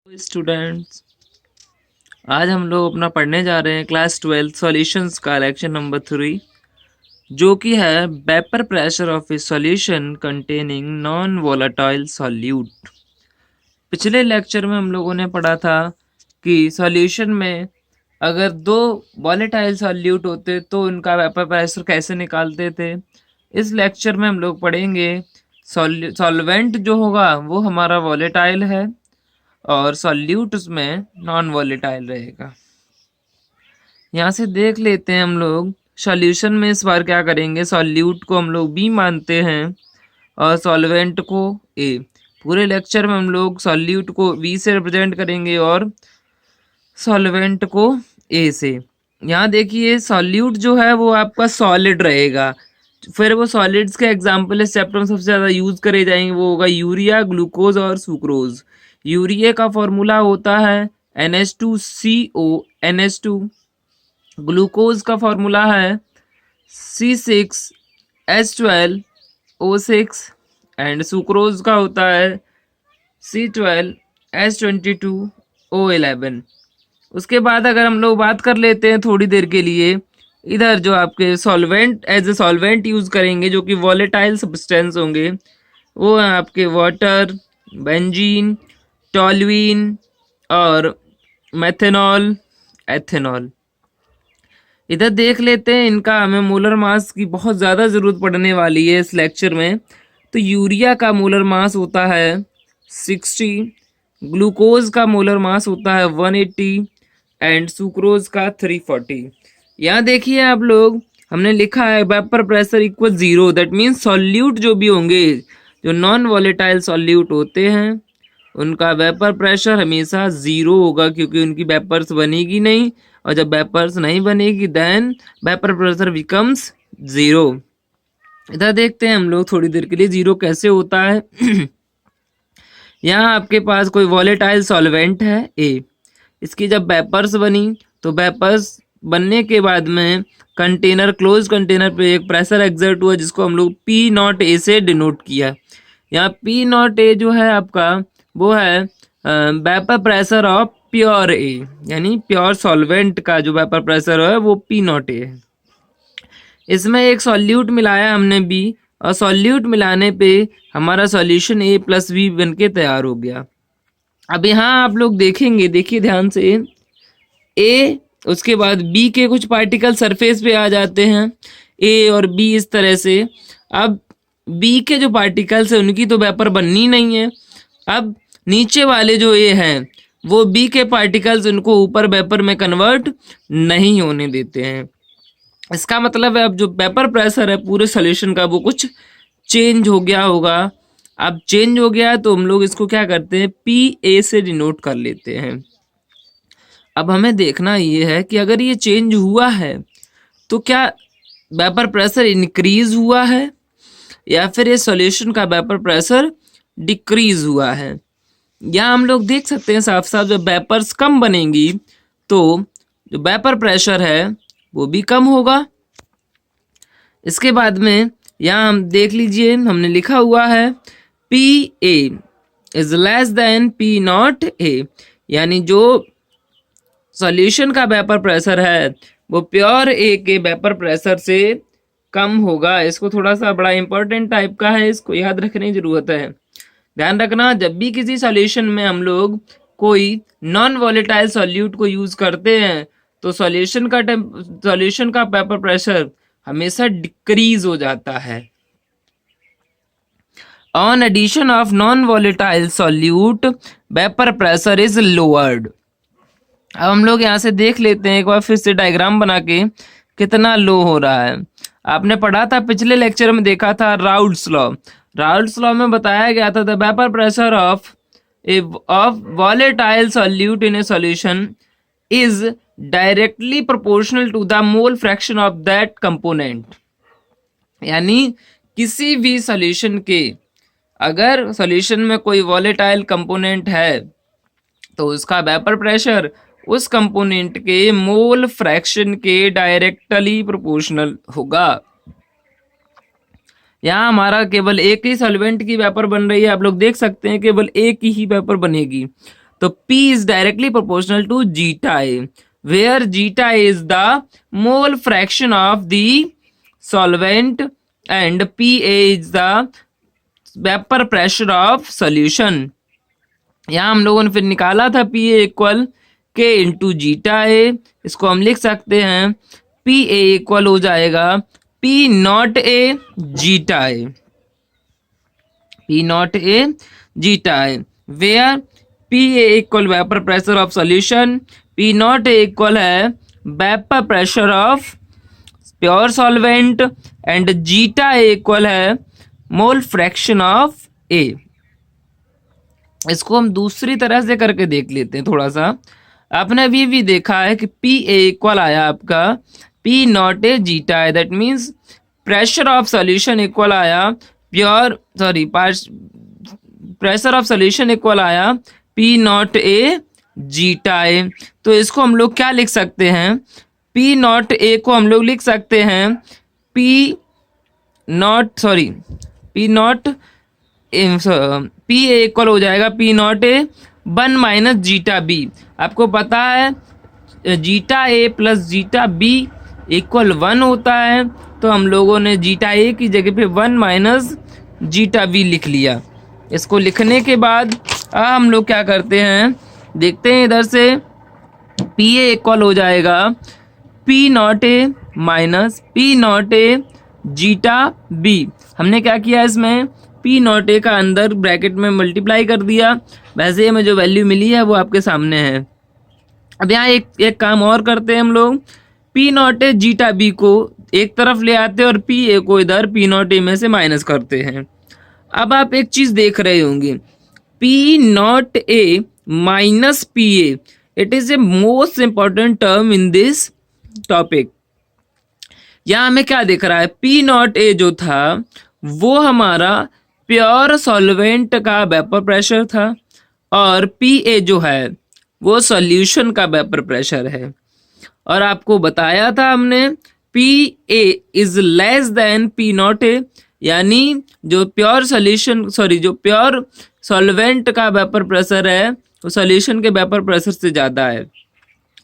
Students, आज हम लोग अपना पढ़ने जा रहे हैं क्लास 12 सॉल्यूशंस का लेक्चर नंबर 3, जो कि है vapour pressure of A solution containing non volatile solute. पिछले लेक्चर में हम लोगों ने पढ़ा था कि सॉल्यूशन में अगर दो वोलेटाइल सॉल्यूट होते तो उनका वेपर प्रेशर कैसे निकालते थे। इस लेक्चर में हम लोग पढ़ेंगे सॉल्वेंट जो होगा वो हमारा वोलेटाइल है और सॉल्यूट उसमें नॉन वोलेटाइल रहेगा। यहाँ से देख लेते हैं हम लोग सॉल्यूशन में इस बार क्या करेंगे, सॉल्यूट को हम लोग बी मानते हैं और सॉल्वेंट को ए। पूरे लेक्चर में हम लोग सॉल्यूट को बी से रिप्रेजेंट करेंगे और सॉल्वेंट को ए से। यहाँ देखिए सॉल्यूट जो है वो आपका सॉलिड रहेगा। फिर वो सॉलिड्स के एग्जाम्पल इस चैप्टर में सबसे ज़्यादा यूज करे जाएंगे, वो होगा यूरिया, ग्लूकोज और सुक्रोज। यूरिया का फॉर्मूला होता है NH2CO NH2। ग्लूकोज का फॉर्मूला है C6H12O6 एंड सुक्रोज का होता है C12H22O11। उसके बाद अगर हम लोग बात कर लेते हैं थोड़ी देर के लिए, इधर जो आपके solvent as a solvent use करेंगे जो कि वॉलेटाइल सब्सटेंस होंगे, वो हैं आपके वाटर, बेंजीन, टॉल्यूइन और मेथेनॉल, एथेनॉल। इधर देख लेते हैं, इनका हमें मोलर मास की बहुत ज़्यादा ज़रूरत पड़ने वाली है इस लेक्चर में। तो यूरिया का मोलर मास होता है 60, ग्लूकोज का मोलर मास होता है 180 एंड सुक्रोज का 340। यहाँ देखिए आप लोग, हमने लिखा है vapour pressure equal 0। That means solute जो भी होंगे, जो नॉन वॉलेटाइल सॉल्यूट होते हैं, उनका वेपर प्रेशर हमेशा 0 होगा, क्योंकि उनकी वेपर्स बनेगी नहीं, और जब वेपर्स नहीं बनेगी देन वेपर प्रेशर बिकम्स 0। इधर देखते हैं हम लोग थोड़ी देर के लिए 0 कैसे होता है। यहाँ आपके पास कोई वॉलेटाइल सॉल्वेंट है ए, इसकी जब वेपर्स बनी तो वेपर्स बनने के बाद में कंटेनर, क्लोज कंटेनर पे एक प्रेशर एक्सर्ट हुआ जिसको हम लोग P0A से डिनोट किया। यहाँ P0A जो है आपका वो है वेपर प्रेशर ऑफ प्योर ए, यानी प्योर सॉल्वेंट का जो वेपर प्रेशर है वो P0A है। इसमें एक सॉल्यूट मिलाया हमने बी, और सॉल्यूट मिलाने पे हमारा सॉल्यूशन A+B बन के तैयार हो गया। अब यहाँ आप लोग देखेंगे, देखिए ध्यान से, ए उसके बाद बी के कुछ पार्टिकल सरफेस पे आ जाते हैं, ए और बी इस तरह से। अब बी के जो पार्टिकल्स हैं उनकी तो वेपर बननी नहीं है। अब नीचे वाले जो ए हैं वो बी के पार्टिकल्स उनको ऊपर वेपर में कन्वर्ट नहीं होने देते हैं। इसका मतलब है अब जो वेपर प्रेशर है पूरे सॉल्यूशन का वो कुछ चेंज हो गया होगा। अब चेंज हो गया तो हम लोग इसको क्या करते हैं, PA से डिनोट कर लेते हैं। अब हमें देखना ये है कि अगर ये चेंज हुआ है तो क्या वेपर प्रेशर इंक्रीज हुआ है या फिर ये सॉल्यूशन का वेपर प्रेशर डिक्रीज हुआ है। यहाँ हम लोग देख सकते हैं साफ साफ, जब वेपर्स कम बनेंगी तो जो वेपर प्रेशर है वो भी कम होगा। इसके बाद में यहाँ हम देख लीजिए, हमने लिखा हुआ है PA is less than P0A, यानी जो सॉल्यूशन का वेपर प्रेशर है वो प्योर ए के वेपर प्रेशर से कम होगा। इसको थोड़ा सा बड़ा इंपॉर्टेंट टाइप का है, इसको याद रखने की जरूरत है। ध्यान रखना, जब भी किसी सॉल्यूशन में हम लोग कोई नॉन वॉलेटाइल सॉल्यूट को यूज करते हैं तो सॉल्यूशन का वेपर प्रेशर हमेशा डिक्रीज हो जाता है। On addition of non volatile solute vapour pressure is lowered. अब हम लोग यहाँ से देख लेते हैं एक बार फिर से डायग्राम बना के कितना लो हो रहा है। आपने पढ़ा था पिछले लेक्चर में, देखा था राउल्ट्स लॉ। राउल्ट्स लॉ में बताया गया था the vapour pressure of volatile solute in a solution is directly proportional to the mole fraction of that component। यानी किसी भी सॉल्यूशन के, अगर सॉल्यूशन में कोई वॉलेटाइल कंपोनेंट है तो उसका वेपर प्रेशर उस कंपोनेंट के मोल फ्रैक्शन के डायरेक्टली प्रोपोर्शनल होगा। यहाँ हमारा केवल एक ही सॉल्वेंट की वेपर बन रही है, आप लोग देख सकते हैं केवल एक ही वेपर बनेगी। तो P is directly proportional to zeta A, where zeta is the mole fraction of the solvent and PA is the vapour pressure of solution. यहाँ हम लोगों ने फिर निकाला था पी ए इक्वल के इंटू जीटा ए, इसको हम लिख सकते हैं पी ए इक्वल हो जाएगा P not A zeta A, P not A zeta A, where P A equal vapour pressure of solution, P not A equal है vapour pressure of pure solvent and zeta A equal है mole fraction of ए। इसको हम दूसरी तरह से करके देख लेते हैं थोड़ा सा। आपने अभी भी देखा है कि पी ए इक्वल आया आपका पी नॉट ए जीटा है, that means pressure of solution equal आया प्रेशर ऑफ सॉल्यूशन इक्वल आया पी नॉट ए जीटा ए। तो इसको हम लोग क्या लिख सकते हैं, पी नॉट ए को हम लोग लिख सकते हैं पी ए इक्वल हो जाएगा P not A 1 minus zeta B. आपको पता है zeta A plus zeta B equal 1 होता है, तो हम लोगों ने जीटा ए की जगह पे 1 माइनस जीटा बी लिख लिया। इसको लिखने के बाद हम लोग क्या करते हैं, देखते हैं इधर से पी ए इक्वल हो जाएगा P not A minus P not A zeta B. हमने क्या किया, इसमें पी नॉट ए का अंदर ब्रैकेट में मल्टीप्लाई कर दिया, वैसे हमें जो वैल्यू मिली है वो आपके सामने है। अब यहाँ एक काम और करते हैं हम लोग, P not A zeta B को एक तरफ ले आते हैं और पी ए को इधर पी नॉट ए में से माइनस करते हैं। अब आप एक चीज देख रहे होंगे, P not A minus P A, it is a most important term in this topic. यहाँ हमें क्या दिख रहा है, पी नॉट ए जो था वो हमारा प्योर सॉल्वेंट का वेपर प्रेशर था और पी ए जो है वो सॉल्यूशन का वेपर प्रेशर है। और आपको बताया था हमने P A is less than P not a, यानी जो प्योर सॉल्वेंट का वेपर प्रेशर है वो सॉल्यूशन के वेपर प्रेशर से ज़्यादा है।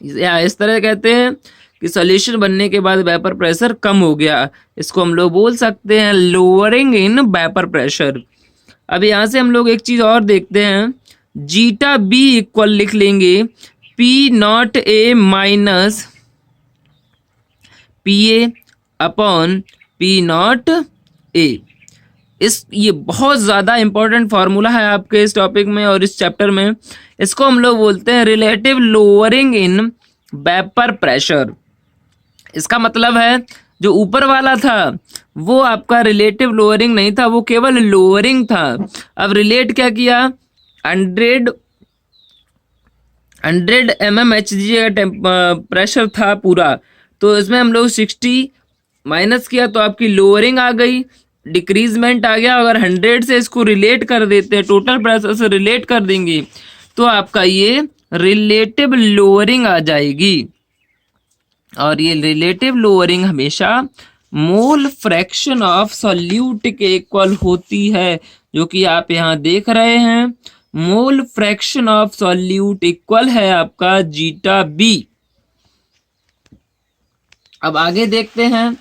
या इस तरह कहते हैं कि सॉल्यूशन बनने के बाद वेपर प्रेशर कम हो गया, इसको हम लोग बोल सकते हैं लोअरिंग इन वेपर प्रेशर। अब यहाँ से हम लोग एक चीज़ और देखते हैं, जीटा बी इक्वल लिख लेंगे P not A minus P A upon P not a. ये बहुत ज़्यादा इंपॉर्टेंट फार्मूला है आपके इस टॉपिक में और इस चैप्टर में। इसको हम लोग बोलते हैं relative lowering in vapour pressure. इसका मतलब है जो ऊपर वाला था वो आपका रिलेटिव लोअरिंग नहीं था, वो केवल लोअरिंग था। अब रिलेट क्या किया, 100 mmHg का प्रेशर था पूरा, तो इसमें हम लोग 60 माइनस किया तो आपकी लोअरिंग आ गई, डिक्रीजमेंट आ गया। अगर 100 से इसको रिलेट कर देते हैं, टोटल प्रेशर से रिलेट कर देंगे तो आपका ये रिलेटिव लोअरिंग आ जाएगी। और ये रिलेटिव लोअरिंग हमेशा मोल फ्रैक्शन ऑफ सॉल्यूट के इक्वल होती है, जो कि आप यहाँ देख रहे हैं। मोल फ्रैक्शन ऑफ सॉल्यूट इक्वल है आपका जीटा बी। अब आगे देखते हैं,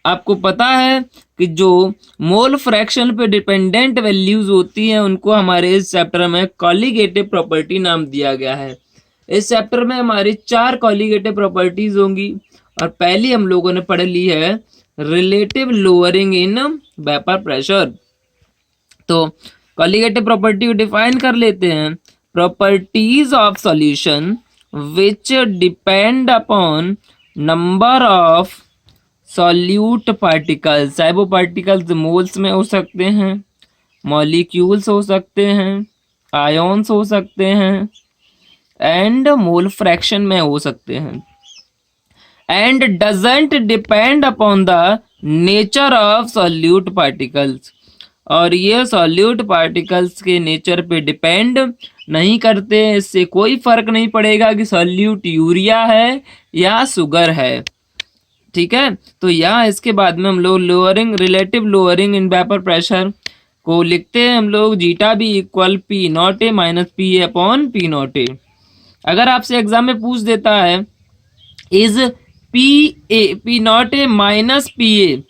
आपको पता है कि जो मोल फ्रैक्शन पे डिपेंडेंट वैल्यूज होती हैं उनको हमारे इस चैप्टर में कॉलिगेटिव प्रॉपर्टी नाम दिया गया है। इस चैप्टर में हमारी 4 कॉलिगेटिव प्रॉपर्टीज होंगी और पहली हम लोगों ने पढ़ ली है relative lowering in vapour pressure. तो कॉलिगेटिव प्रॉपर्टी को डिफाइन कर लेते हैं, properties of solution which depend upon number of solute particles. चाहे वो पार्टिकल्स मोल्स में हो सकते हैं, मॉलिक्यूल्स हो सकते हैं, आयोन्स हो सकते हैं एंड मोल फ्रैक्शन में हो सकते हैं, and doesn't depend upon the nature of solute particles. और ये सॉल्यूट पार्टिकल्स के नेचर पे डिपेंड नहीं करते, इससे कोई फर्क नहीं पड़ेगा कि सॉल्यूट यूरिया है या शुगर है। ठीक है, तो यहाँ इसके बाद में हम लोग lowering relative lowering in vapour pressure को लिखते हैं हम लोग zeta B equal P not A minus P A upon P not A. अगर आपसे एग्जाम में पूछ देता है is P not A minus P A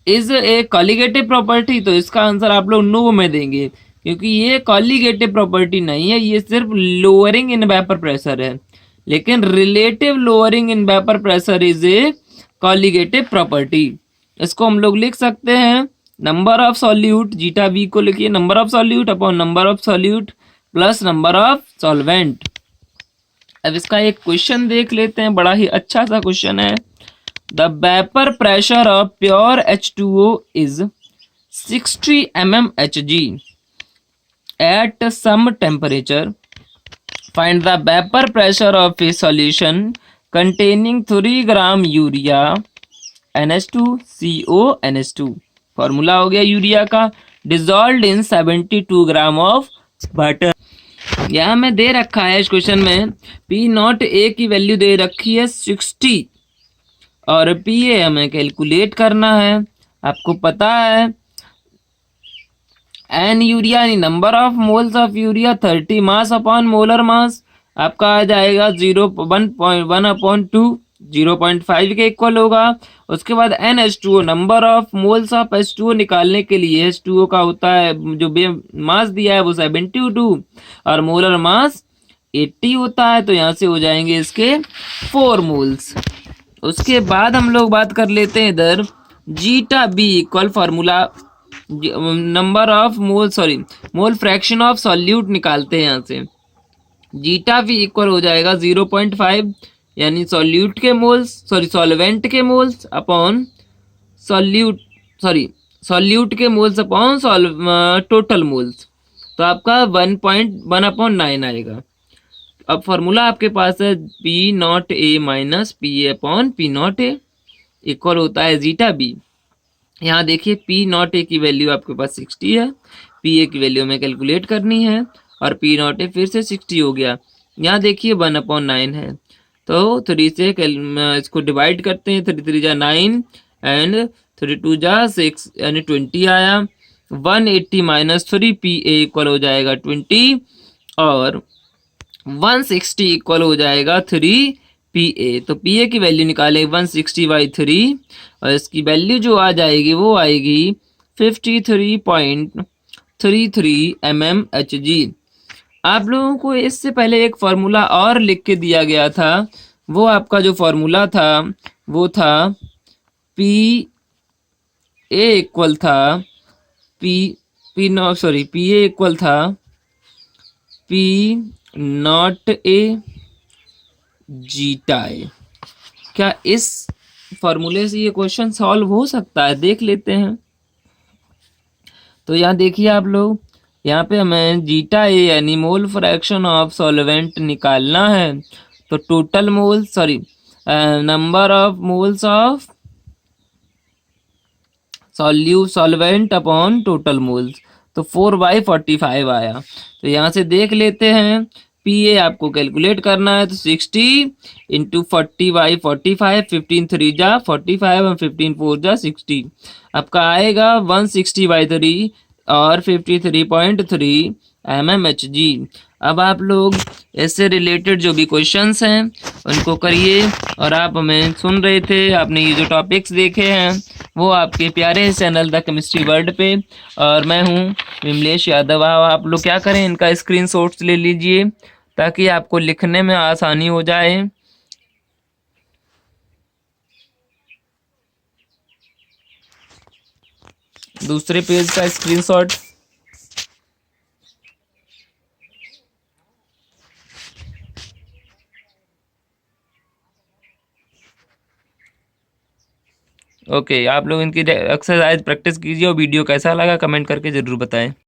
is a colligative property, तो इसका आंसर आप लोग नो में देंगे, क्योंकि ये कॉलिगेटिव प्रॉपर्टी नहीं है, ये सिर्फ लोअरिंग इन वेपर प्रेशर है। लेकिन relative lowering in vapour pressure is a colligative property. इसको हम लोग लिख सकते हैं number of solute, zeta V को लिखिए number of solute upon number of solute plus number of solvent. अब इसका एक क्वेश्चन देख लेते हैं, बड़ा ही अच्छा सा क्वेश्चन है। The vapor pressure of pure H2O is 60 mmHg at some temperature. Find the vapor pressure of a solution containing 3 gram urea NH2CO NH2। Formula हो गया यूरिया का, dissolve in 72 gram of water. यहाँ में दे रखा है इस question में P not a की वैल्यू दे रखी है 60 और पी ए हमें कैलकुलेट करना है। आपको पता है एन यूरिया यानी number of moles of urea 30 mass upon molar mass आपका आ जाएगा 0.1/2 0.5 के इक्वल होगा। उसके बाद NH2O number of moles of H2O निकालने के लिए H2O का होता है जो मास दिया है वो 72 और मोलर मास 80 होता है, तो यहाँ से हो जाएंगे इसके 4 मोल्स। उसके बाद हम लोग बात कर लेते हैं इधर zeta B equal formula number of mole fraction of solute निकालते हैं। यहाँ से जीटा बी इक्वल हो जाएगा 0.5 यानी सॉल्यूट के मोल्स सॉल्वेंट के मोल्स अपॉन सॉल्यूट के मोल्स अपॉन टोटल मोल्स, तो आपका 1.1/9 आएगा। अब फॉर्मूला आपके पास है P not A minus P A upon P not A equal होता है जीटा बी। यहाँ देखिए पी नॉट ए की वैल्यू आपके पास 60 है, पी ए की वैल्यू हमें कैलकुलेट करनी है और पी नॉट ए फिर से 60 हो गया। यहाँ देखिए 1/9 है, तो 3 से इसको डिवाइड करते हैं, 3 3 जा 9 एंड 3 2 जा 6 यानी 20 आया। 180 माइनस 3 पी ए इक्वल हो जाएगा 20 और 160 इक्वल हो जाएगा 3 पी ए। तो पी ए की वैल्यू निकाले 160/3 और इसकी वैल्यू जो आ जाएगी वो आएगी 53.33 mmHg। आप लोगों को इससे पहले एक फॉर्मूला और लिख के दिया गया था, वो आपका जो फॉर्मूला था वो था पी ए इक्वल था पी ए इक्वल था पी नॉट ए जीटा ए। क्या इस फॉर्मूले से ये क्वेश्चन सॉल्व हो सकता है? देख लेते हैं। तो यहाँ देखिए आप लोग, यहाँ पे हमें जीटा ए यानी मोल फ्रैक्शन ऑफ सॉल्वेंट निकालना है, तो total mole number of moles of solvent upon total moles, तो 4/45 आया। तो यहाँ से देख लेते हैं पी ए आपको कैलकुलेट करना है, तो 60 इंटू 40/45 15 3 जा 45 और 15 4 जा 60 आपका आएगा 160/3 और 53.3 mmHg। अब आप लोग इससे रिलेटेड जो भी क्वेश्चंस हैं उनको करिए। और आप हमें सुन रहे थे, आपने ये जो टॉपिक्स देखे हैं वो आपके प्यारे चैनल द केमिस्ट्री वर्ल्ड पे, और मैं हूँ विमलेश यादव। आप लोग क्या करें, इनका स्क्रीनशॉट्स ले लीजिए ताकि आपको लिखने में आसानी हो जाए। दूसरे पेज का स्क्रीनशॉट। ओके, आप लोग इनकी एक्सरसाइज प्रैक्टिस कीजिए और वीडियो कैसा लगा कमेंट करके ज़रूर बताएं।